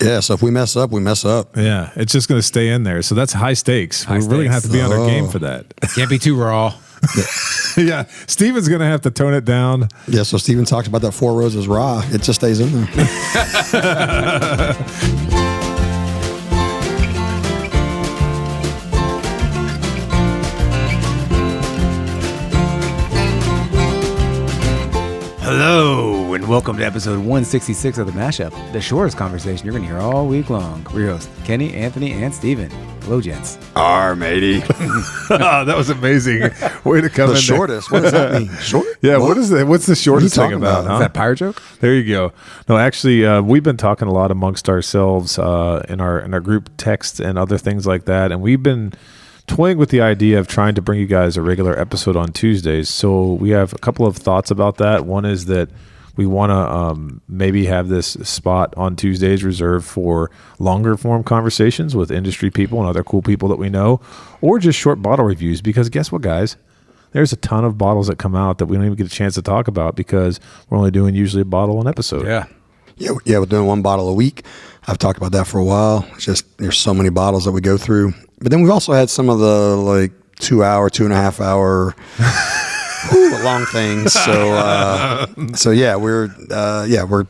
Yeah, so if we mess up, we mess up. Yeah, it's just going to stay in there. So that's high stakes. We're really going to have to be on our game for that. Can't be too raw. Yeah, Steven's going to have to tone it down. Yeah, so Steven talks about that Four Roses raw. It just stays in there. Hello, and welcome to episode 166 of The Mashup, the shortest conversation you're going to hear all week long. We're your hosts, Kenny, Anthony, and Steven. Hello, gents. matey. That was amazing. Way to come The in shortest. What does that mean? Short? Yeah, what's the shortest thing about? Is that pirate joke? There you go. No, actually, we've been talking a lot amongst ourselves in our group text and other things like that, and we've been toying with the idea of trying to bring you guys a regular episode on Tuesdays. So we have a couple of thoughts about that. One is that we want to maybe have this spot on Tuesdays reserved for longer form conversations with industry people and other cool people that we know, or just short bottle reviews. Because guess what, guys? There's a ton of bottles that come out that we don't even get a chance to talk about because we're only doing usually a bottle an episode. Yeah, we're doing one bottle a week. I've talked about that for a while. It's just there's so many bottles that we go through. But then we've also had some of the like 2 hour, 2.5 hour long things. So yeah, we're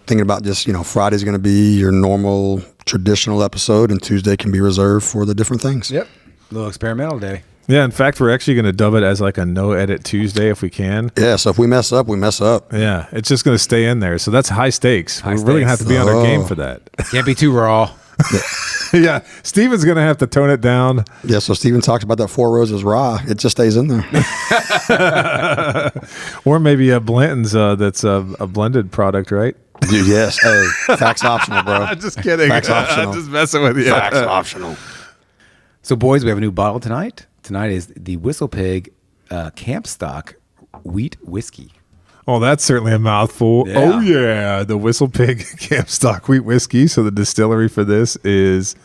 thinking about just, Friday's going to be your normal traditional episode and Tuesday can be reserved for the different things. Yep. A little experimental day. Yeah, in fact, we're actually going to dub it as like a no-edit Tuesday if we can. Yeah, so if we mess up, we mess up. Yeah, it's just going to stay in there. So that's high stakes. We're really going to have to be on our game for that. Can't be too raw. Yeah, Steven's going to have to tone it down. Yeah, so Steven talks about that Four Roses raw. It just stays in there. Or maybe a Blanton's that's a blended product, right? Dude, yes. Hey, facts optional, bro. Just kidding. Facts optional. Just messing with you. Facts optional. So, boys, we have a new bottle tonight. Tonight is the WhistlePig CampStock Wheat Whiskey. Oh, that's certainly a mouthful. Yeah. Oh, yeah. The WhistlePig CampStock Wheat Whiskey. So the distillery for this is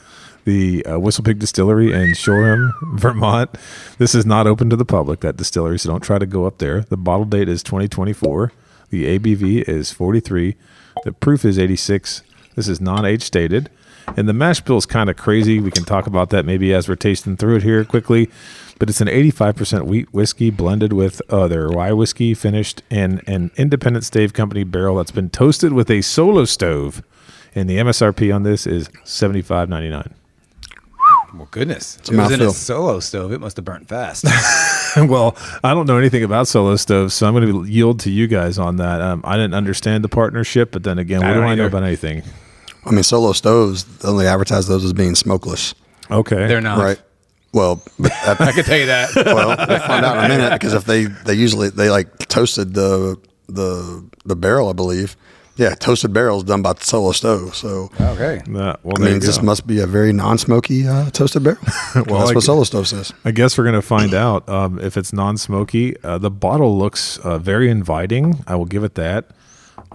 the WhistlePig Distillery in Shoreham, Vermont. This is not open to the public, that distillery, so don't try to go up there. The bottle date is 2024. The ABV is 43. The proof is 86. This is non-age stated. And the mash bill is kind of crazy. We can talk about that maybe as we're tasting through it here quickly. But it's an 85% wheat whiskey blended with their rye whiskey, finished in an independent stave company barrel that's been toasted with a Solo Stove. And the MSRP on this is $75.99. Well, goodness. It's It was in a mouthfeel. Solo Stove. It must have burnt fast. Well, I don't know anything about Solo Stoves, so I'm going to yield to you guys on that. I didn't understand the partnership, but then again, what do I know about anything? I mean, Solo Stoves, they only advertise those as being smokeless. Okay. They're not. Right. Well, I can tell you that. well, we'll find out in a minute because if they usually like toasted the barrel, I believe. Yeah, toasted barrels done by Solo Stove. So Okay. Well, I mean, this must be a very non-smoky toasted barrel. Well, that's what Solo Stove says. I guess we're going to find out if it's non-smoky. The bottle looks very inviting. I will give it that.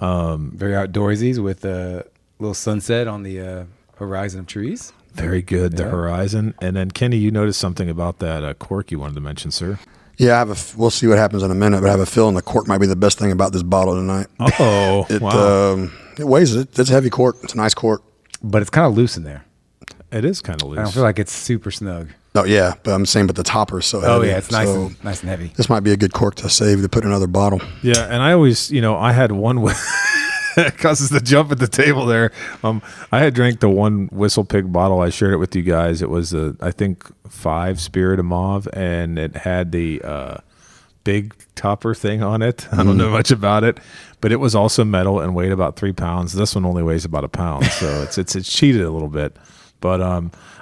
Very outdoorsy with a little sunset on the horizon of trees. Very good, the Yeah. horizon. And then, Kenny, you noticed something about that cork you wanted to mention, sir. Yeah, we'll see what happens in a minute, but I have a feeling the cork might be the best thing about this bottle tonight. Oh, wow. It weighs it. It's a heavy cork. It's a nice cork. But it's kind of loose in there. It is kind of loose. I don't feel like it's super snug. Oh yeah, but I'm saying, but the topper is so heavy. Oh, yeah. It's nice, so nice and heavy. this might be a good cork to save to put in another bottle. Yeah, and I always, I had one it causes the jump at the table there. I had drank the one WhistlePig bottle. I shared it with you guys. It was I think 5 Spirit of Mauve, and it had the big topper thing on it. I don't know much about it, but it was also metal and weighed about 3 pounds. This one only weighs about 1 pound, so it's cheated a little bit. But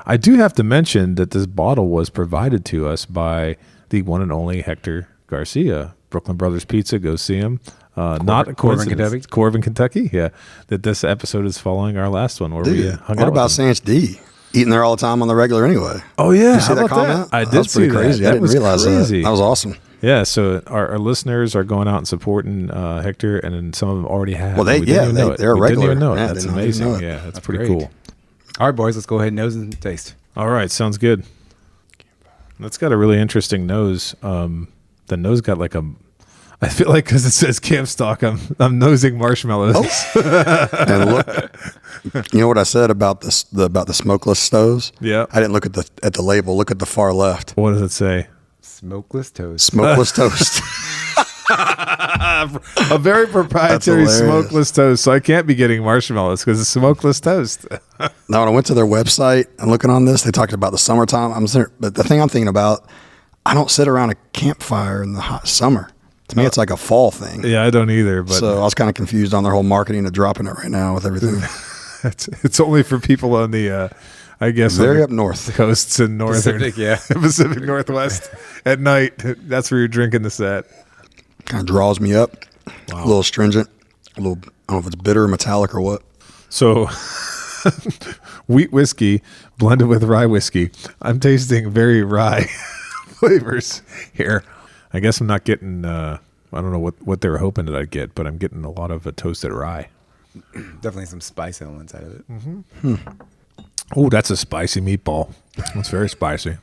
I do have to mention that this bottle was provided to us by the one and only Hector Garcia, Brooklyn Brothers Pizza. Go see him. Not a coincidence. Corbin, Kentucky. Yeah, that this episode is following our last one where we hung out. What about with him. Sanch D? Eating there all the time on the regular anyway. Oh yeah, You see how that about comment? that? I did That was pretty see crazy. that. I didn't realize crazy. that. That was awesome. Yeah, so our listeners are going out and supporting Hector, and then some of them already have. Well, they're a regular. Didn't even know it. Yeah, That's didn't even amazing. know it. Yeah, that's pretty great. cool. All right, boys, let's go ahead and nose and taste. All right, sounds good. That's got a really interesting nose. The nose got like I feel like because it says CampStock, I'm nosing marshmallows. And look, you know what I said about the smokeless stoves? Yeah. I didn't look at the label. Look at the far left. What does it say? Smokeless toast. Smokeless toast. A very proprietary That's hilarious. smokeless toast. So I can't be getting marshmallows because it's smokeless toast. Now, when I went to their website and looking on this, they talked about the summertime. But the thing I'm thinking about, I don't sit around a campfire in the hot summer. To me, it's like a fall thing. Yeah, I don't either. But So I was kind of confused on their whole marketing and dropping it right now with everything. it's only for people on the, I guess, Very on up north. the coasts in northern Pacific, yeah. Pacific Northwest at night. That's where you're drinking this at. Kind of draws me up. A little astringent. I don't know if it's bitter or metallic or what. So, wheat whiskey blended with rye whiskey. I'm tasting very rye flavors here. I guess I'm not getting, I don't know what they were hoping that I'd get, but I'm getting a lot of toasted rye. Definitely some spice on one side of it. Mm-hmm. Oh, that's a spicy meatball. That's very spicy.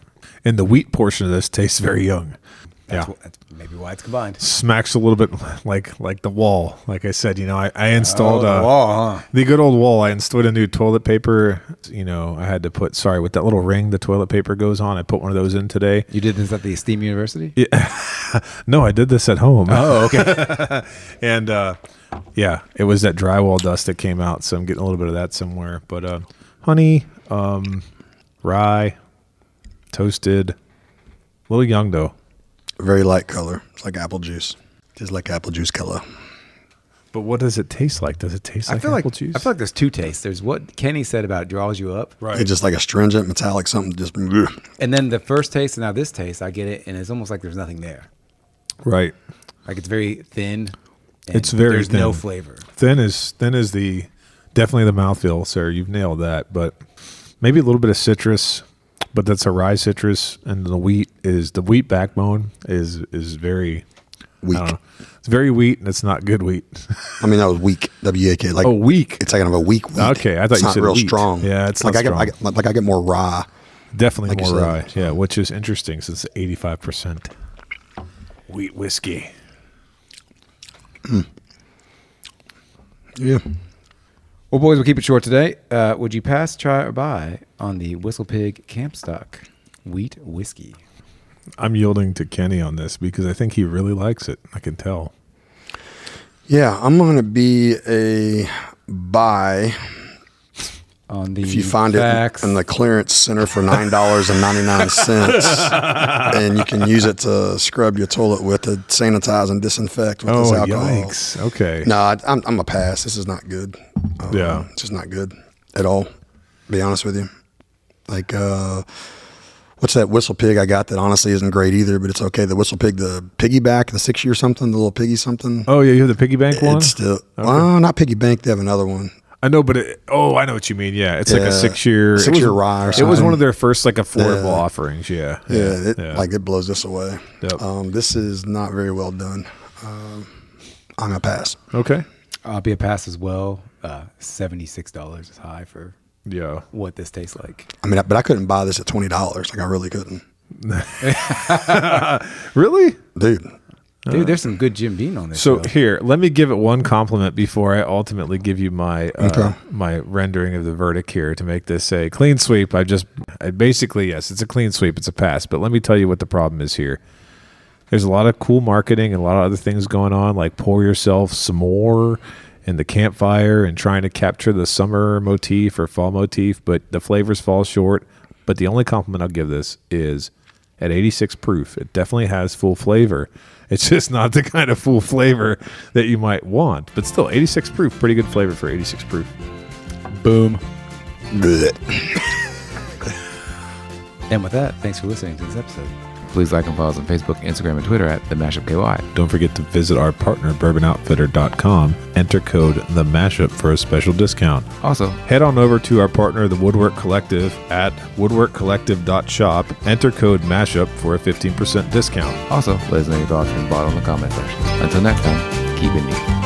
And the wheat portion of this tastes very young. That's maybe why it's combined. Smacks a little bit like the wall. Like I said, I installed the wall, huh? the good old wall. I installed a new toilet paper. I had to put, with that little ring the toilet paper goes on. I put one of those in today. You did this at the Steam University? Yeah. No, I did this at home. Oh, okay. And it was that drywall dust that came out. So I'm getting a little bit of that somewhere. But honey, rye, toasted, a little young though. Very light color. It's like apple juice. Just like apple juice color. But what does it taste like? Does it taste like apple juice? I feel like there's two tastes. There's what Kenny said about draws you up. Right. It's just like astringent, metallic, something just. And then the first taste and now this taste, I get it, and it's almost like there's nothing there. Right. Like it's very thin. and It's very there's thin. no flavor. Thin is the definitely the mouthfeel, sir. You've nailed that. But maybe a little bit of citrus, but that's a rye citrus, and the wheat backbone is very Weak. I don't know. It's very wheat, and it's not good wheat. I mean, that was weak. W-A-K. Like, weak. It's like kind of a weak wheat. Okay, I thought it's you not said real wheat. strong. Yeah, it's like not I get more rye. Definitely like you more said. rye. Yeah, which is interesting since it's 85% wheat whiskey. Yeah. Well, boys, we'll keep it short today. Would you pass, try, or buy on the WhistlePig CampStock Wheat Whiskey? I'm yielding to Kenny on this because I think he really likes it. I can tell. Yeah, I'm going to be a buy On the if you find facts. it in the clearance center for $9.99, and you can use it to scrub your toilet with, to sanitize and disinfect with this alcohol. Yikes. Okay. No, I'm a pass. This is not good. Yeah. It's just not good at all, to be honest with you. Like, what's that WhistlePig I got that honestly isn't great either, but it's okay. The WhistlePig, the piggyback, the 6 year something, the little piggy something. Oh, yeah, you have the piggy bank one? It's still, well, not piggy bank. They have another one. I know, but I know what you mean. Yeah, it's like a 6 year. 6 year rye or It something. was one of their first like affordable Yeah. offerings. Yeah. Yeah, it blows this away. Yep. This is not very well done. I'm going to pass. Okay. I'll be a pass as well. $76 is high for Yeah. what this tastes like. I mean, but I couldn't buy this at $20. Like, I really couldn't. Really? Dude. Dude, there's some good Jim Beam on this. So show. here, let me give it one compliment before I ultimately give you my Okay. my rendering of the verdict here to make this a clean sweep. I basically, yes, it's a clean sweep. It's a pass. But let me tell you what the problem is here. There's a lot of cool marketing and a lot of other things going on, like pour yourself some more in the campfire and trying to capture the summer motif or fall motif, but the flavors fall short. But the only compliment I'll give this is at 86 proof, it definitely has full flavor. It's just not the kind of full flavor that you might want. But still, 86 proof, pretty good flavor for 86 proof. Boom. Blech. And with that, thanks for listening to this episode. Please like and follow us on Facebook, Instagram, and Twitter at The Mashup KY. Don't forget to visit our partner, bourbonoutfitter.com. Enter code THEMASHUP for a special discount. Also, Head on over to our partner, the Woodwork Collective, at woodworkcollective.shop. Enter code MASHUP for a 15% discount. let us know your thoughts and bottom in the comment section. Until next time, keep it neat.